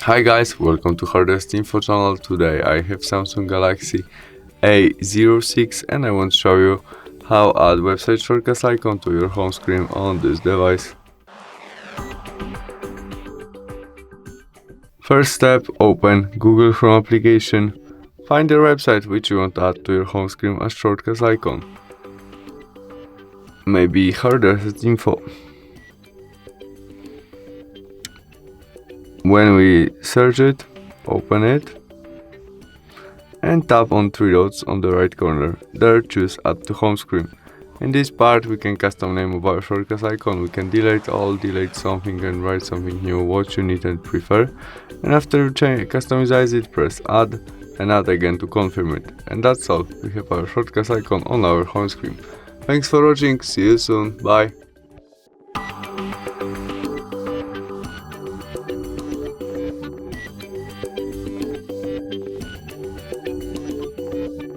Hi guys, welcome to HardReset.Info channel. Today I have Samsung Galaxy A06 and I want to show you how add website shortcuts icon to your home screen on this device. First step, open Google Chrome application. Find the website which you want to add to your home screen as shortcuts icon. Maybe HardReset.Info. When we search it, open it and tap on three dots on the right corner. There choose add to home screen. In this part we can custom name of our shortcuts icon. We can delete all, delete something and write something new, what you need and prefer. And after you customize it, press add and add again to confirm it. And that's all. We have our shortcuts icon on our home screen. Thanks for watching, see you soon, bye.